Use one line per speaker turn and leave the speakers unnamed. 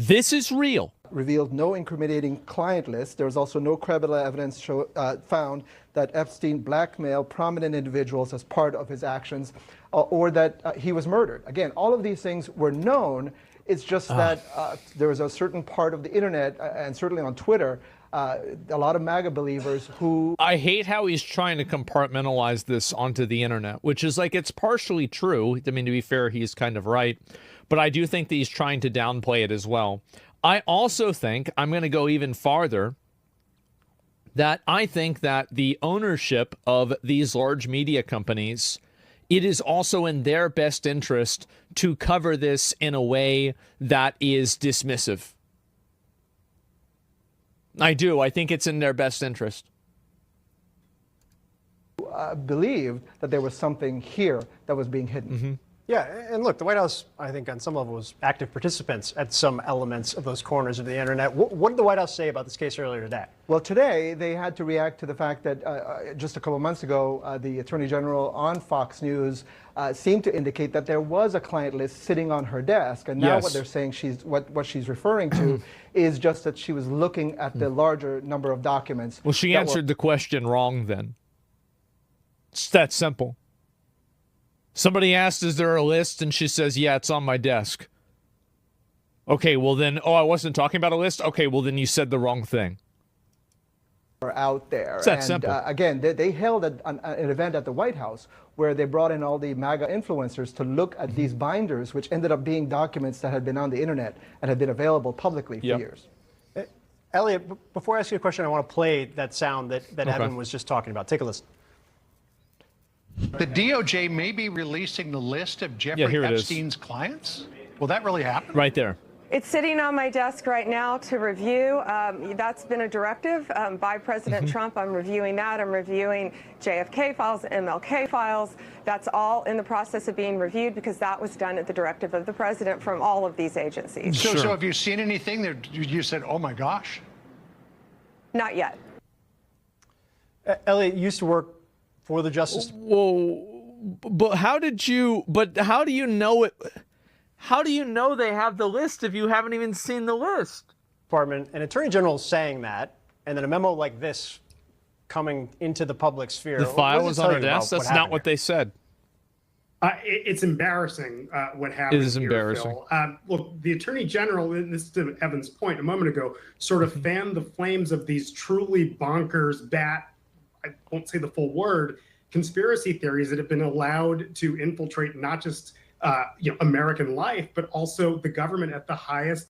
This is real.
Revealed no incriminating client list. There was also no credible evidence found that Epstein blackmailed prominent individuals as part of his actions, or that he was murdered. Again, all of these things were known. It's just that there was a certain part of the internet, and certainly on Twitter, a lot of MAGA believers who...
I hate how he's trying to compartmentalize this onto the internet, which is like, it's partially true. I mean, to be fair, he's kind of right. But I do think that he's trying to downplay it as well. I also think, I'm going to go even farther, that I think that the ownership of these large media companies, it is also in their best interest to cover this in a way that is dismissive. I do. I think it's in their best interest.
Believed that there was something here that was being hidden.
Mm-hmm.
Yeah, and look, the White House, I think, on some level, was active participants at some elements of those corners of the internet. What did the White House say about this case earlier today?
Well, today they had to react to the fact that just a couple of months ago, the Attorney General on Fox News seemed to indicate that there was a client list sitting on her desk, and now what they're saying what she's referring to is just that she was looking at the larger number of documents.
Well, she answered the question wrong then. It's that simple. Somebody asked, is there a list? And she says, yeah, it's on my desk. Okay, well then, I wasn't talking about a list? Okay, well then you said the wrong thing.
Out there.
It's that simple.
Again, they held an event at the White House where they brought in all the MAGA influencers to look at these binders, which ended up being documents that had been on the internet and had been available publicly for years.
Elliot, before I ask you a question, I want to play that sound that Evan was just talking about. Take a listen.
The DOJ may be releasing the list of Jeffrey Epstein's clients? Will that really happen?
Right there.
It's sitting on my desk right now to review. That's been a directive by President Trump. I'm reviewing that. I'm reviewing JFK files, MLK files. That's all in the process of being reviewed because that was done at the directive of the president from all of these agencies.
So have you seen anything that you said, oh my gosh?
Not yet.
Elliot, you used to work for the Justice
Department. Whoa, but how do you know it? How do you know they have the list if you haven't even seen the list?
Department, an Attorney General saying that, and then a memo like this coming into the public sphere.
The file is on her desk? That's not what they said.
It's embarrassing what happened.
It is embarrassing.
Phil. Look, the Attorney General, and this is to Evan's point a moment ago, sort of fanned the flames of these truly bonkers, I won't say the full word, conspiracy theories that have been allowed to infiltrate not just American life, but also the government at the highest